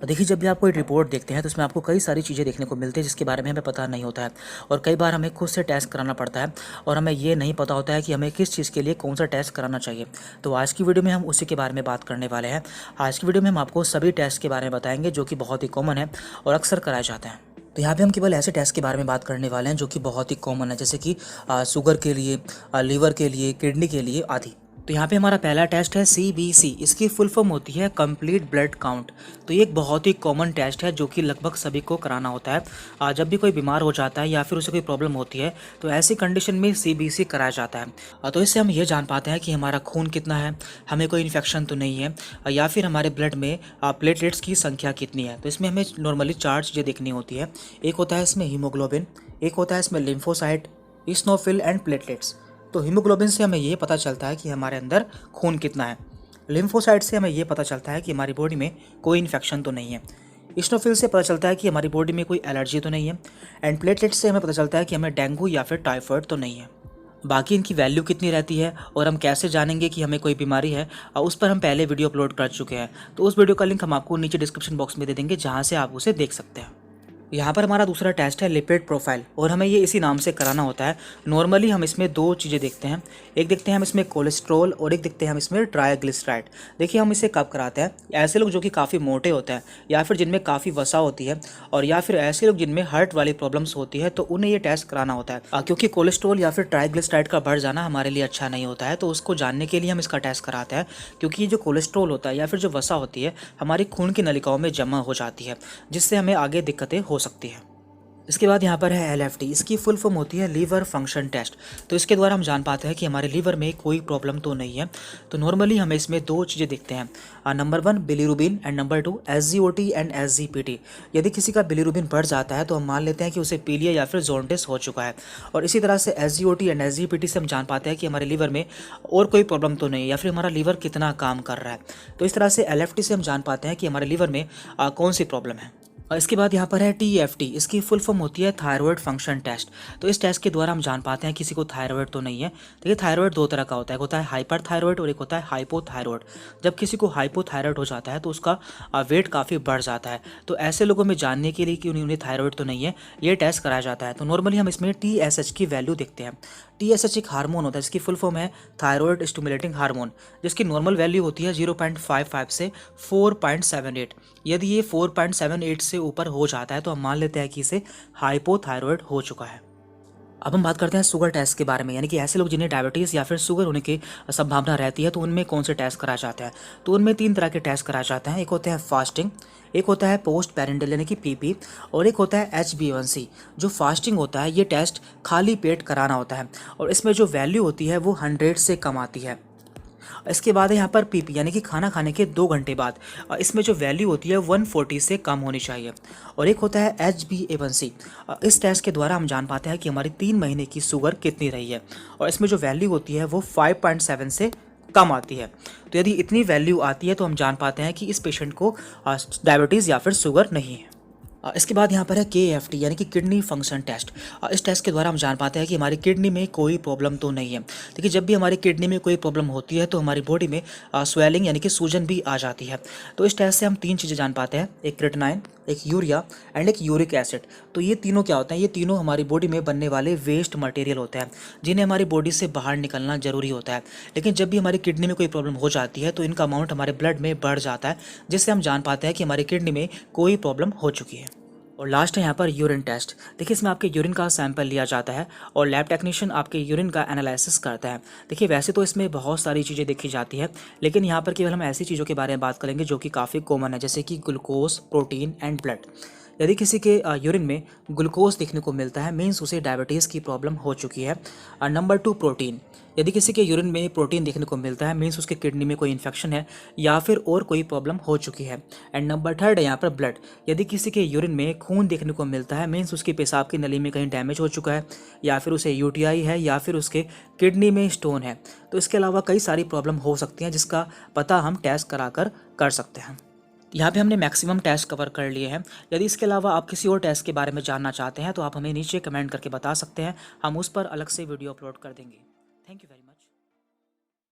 देखिए, जब भी आप कोई रिपोर्ट देखते हैं तो उसमें आपको कई सारी चीज़ें देखने को मिलती है जिसके बारे में हमें पता नहीं होता है, और कई बार हमें खुद से टेस्ट कराना पड़ता है और हमें ये नहीं पता होता है कि हमें किस चीज़ के लिए कौन सा टेस्ट कराना चाहिए। तो आज की वीडियो में हम उसी के बारे में बात करने वाले हैं। आज की वीडियो में हम आपको सभी टेस्ट के बारे में बताएंगे जो कि बहुत ही कॉमन है और अक्सर कराए जाते हैं। तो यहाँ पे हम केवल ऐसे टेस्ट के बारे में बात करने वाले हैं जो कि बहुत ही कॉमन है, जैसे कि शुगर के लिए, लीवर के लिए, किडनी के लिए आदि। तो यहाँ पे हमारा पहला टेस्ट है CBC। इसकी फुल फॉर्म होती है कंप्लीट ब्लड काउंट। तो ये एक बहुत ही कॉमन टेस्ट है जो कि लगभग सभी को कराना होता है। जब भी कोई बीमार हो जाता है या फिर उसे कोई प्रॉब्लम होती है तो ऐसी कंडीशन में CBC कराया जाता है। तो इससे हम ये जान पाते हैं कि हमारा खून कितना है, हमें कोई इन्फेक्शन तो नहीं है, या फिर हमारे ब्लड में प्लेटलेट्स की संख्या कितनी है। तो इसमें हमें नॉर्मली 4 चीज़ें देखनी होती है। एक होता है इसमें हीमोग्लोबिन, एक होता है इसमें लिम्फोसाइट, इस्नोफिल एंड प्लेटलेट्स। तो हीमोग्लोबिन से हमें ये पता चलता है कि हमारे अंदर खून कितना है। लिम्फोसाइट से हमें ये पता चलता है कि हमारी बॉडी में कोई इन्फेक्शन तो नहीं है। इस्नोफिल से पता चलता है कि हमारी बॉडी में कोई एलर्जी तो नहीं है। एंड प्लेटलेट्स से हमें पता चलता है कि हमें डेंगू या फिर टाइफाइड तो नहीं है। बाकी इनकी वैल्यू कितनी रहती है और हम कैसे जानेंगे कि हमें कोई बीमारी है, उस पर हम पहले वीडियो अपलोड कर चुके हैं। तो उस वीडियो का लिंक हम आपको नीचे डिस्क्रिप्शन बॉक्स में दे देंगे, जहाँ से आप उसे देख सकते हैं। यहाँ पर हमारा दूसरा टेस्ट है लिपिड प्रोफाइल, और हमें ये इसी नाम से कराना होता है। नॉर्मली हम इसमें 2 चीज़ें देखते हैं। एक देखते हैं हम इसमें कोलेस्ट्रॉल और एक देखते हैं हम इसमें ट्राइग्लिसराइड। देखिए, हम इसे कब कराते हैं? ऐसे लोग जो कि काफ़ी मोटे होते हैं, या फिर जिनमें काफ़ी वसा होती है, और या फिर ऐसे लोग जिनमें हार्ट वाली प्रॉब्लम्स होती है, तो उन्हें ये टेस्ट कराना होता है। क्योंकि कोलेस्ट्रॉल या फिर ट्राइग्लिसराइड का बढ़ जाना हमारे लिए अच्छा नहीं होता है, तो उसको जानने के लिए हम इसका टेस्ट कराते हैं। क्योंकि ये जो कोलेस्ट्रॉल होता है या फिर जो वसा होती है हमारी खून की नलिकाओं में जमा हो जाती है, जिससे हमें आगे दिक्कतें हो सकती हैं। इसके बाद यहाँ पर है LFT। इसकी फुल फॉर्म होती है लीवर फंक्शन टेस्ट। तो इसके द्वारा हम जान पाते हैं कि हमारे लीवर में कोई प्रॉब्लम तो नहीं है। तो नॉर्मली हम इसमें 2 चीज़ें देखते हैं। Number 1 bilirubin and number 2 SGOT and SGPT। यदि किसी का बिलीरुबिन बढ़ जाता है तो हम मान लेते हैं कि उसे पीलिया या फिर जॉन्डिस हो चुका है। और इसी तरह से SGOT एंड SGPT से हम जान पाते हैं कि हमारे लीवर में और कोई प्रॉब्लम तो नहीं है, या फिर हमारा लीवर कितना काम कर रहा है। तो इस तरह से LFT से हम जान पाते हैं कि हमारे लीवर में कौन सी प्रॉब्लम है। और इसके बाद यहाँ पर है TFT। इसकी फुल फॉर्म होती है थायराइड फंक्शन टेस्ट। तो इस टेस्ट के द्वारा हम जान पाते हैं किसी को थायराइड तो नहीं है। देखिए, थायराइड 2 तरह का होता है, एक होता है हाइपर थायराइड और एक होता है हाइपोथायराइड। जब किसी को हाइपोथायराइड हो जाता है तो उसका वेट काफ़ी बढ़ जाता है। तो ऐसे लोगों में जानने के लिए कि उन्हें थायराइड तो नहीं है, ये टेस्ट कराया जाता है। तो नॉर्मली हम इसमें TSH की वैल्यू देखते हैं। TSH एक हार्मोन होता है, इसकी फुल फॉर्म है थायराइड स्टिमुलेटिंग हार्मोन, जिसकी नॉर्मल वैल्यू होती है 0.55 से 4.78। यदि ये 4.78 से ऊपर हो जाता है तो हम मान लेते हैं कि इसे हाइपोथायराइड हो चुका है। अब हम बात करते हैं शुगर टेस्ट के बारे में, यानी कि ऐसे लोग जिन्हें डायबिटीज़ या फिर शुगर होने की संभावना रहती है तो उनमें कौन से टेस्ट कराए जाते हैं। तो उनमें 3 तरह के टेस्ट कराए जाते हैं। एक होते हैं फास्टिंग, एक होता है पोस्ट पेरेंटल यानी कि PP, और एक होता है HbA1c। जो फास्टिंग होता है ये टेस्ट खाली पेट कराना होता है, और इसमें जो वैल्यू होती है वो 100 से कम आती है। इसके बाद है यहाँ पर PP यानी कि खाना खाने के 2 घंटे बाद। इसमें जो वैल्यू होती है 140 से कम होनी चाहिए। और एक होता है HbA1c। इस टेस्ट के द्वारा हम जान पाते हैं कि हमारी 3 महीने की शुगर कितनी रही है, और इसमें जो वैल्यू होती है वो 5.7 से कम आती है। तो यदि इतनी वैल्यू आती है तो हम जान पाते हैं कि इस पेशेंट को डायबिटीज़ या फिर शुगर नहीं है। इसके बाद यहाँ पर है KFT यानी कि किडनी फंक्शन टेस्ट। इस टेस्ट के द्वारा हम जान पाते हैं कि हमारी किडनी में कोई प्रॉब्लम तो नहीं है। देखिए, जब भी हमारी किडनी में कोई प्रॉब्लम होती है तो हमारी बॉडी में स्वेलिंग यानी कि सूजन भी आ जाती है। तो इस टेस्ट से हम 3 चीज़ें जान पाते हैं, एक क्रेटिनाइन, एक यूरिया एंड एक यूरिक एसिड। तो ये तीनों क्या होते हैं? ये तीनों हमारी बॉडी में बनने वाले वेस्ट मटेरियल होते हैं, जिन्हें हमारी बॉडी से बाहर निकलना जरूरी होता है। लेकिन जब भी हमारी किडनी में कोई प्रॉब्लम हो जाती है तो इनका अमाउंट हमारे ब्लड में बढ़ जाता है, जिससे हम जान पाते हैं कि हमारी किडनी में कोई प्रॉब्लम हो चुकी है। और लास्ट है यहाँ पर यूरिन टेस्ट। देखिए, इसमें आपके यूरिन का सैंपल लिया जाता है और लैब टेक्नीशियन आपके यूरिन का एनालिसिस करता है। देखिए, वैसे तो इसमें बहुत सारी चीज़ें देखी जाती है, लेकिन यहाँ पर केवल हम ऐसी चीज़ों के बारे में बात करेंगे जो कि काफ़ी कॉमन है, जैसे कि ग्लूकोज, प्रोटीन एंड ब्लड। यदि किसी के यूरिन में ग्लूकोज देखने को मिलता है, मीन्स उसे डायबिटीज़ की प्रॉब्लम हो चुकी है। Number 2 protein. यदि किसी के यूरिन में प्रोटीन देखने को मिलता है, मीन्स उसके किडनी में कोई इन्फेक्शन है या फिर और कोई प्रॉब्लम हो चुकी है। एंड नंबर 3 है यहाँ पर ब्लड। यदि किसी के यूरिन में खून देखने को मिलता है, मीन्स उसकी पेशाब की नली में कहीं डैमेज हो चुका है, या फिर उसे UTI है, या फिर उसके किडनी में स्टोन है। तो इसके अलावा कई सारी प्रॉब्लम हो सकती हैं जिसका पता हम टेस्ट कराकर कर सकते हैं। यहाँ पे हमने मैक्सिमम टेस्ट कवर कर लिए हैं। यदि इसके अलावा आप किसी और टेस्ट के बारे में जानना चाहते हैं तो आप हमें नीचे कमेंट करके बता सकते हैं, हम उस पर अलग से वीडियो अपलोड कर देंगे। Thank you very much.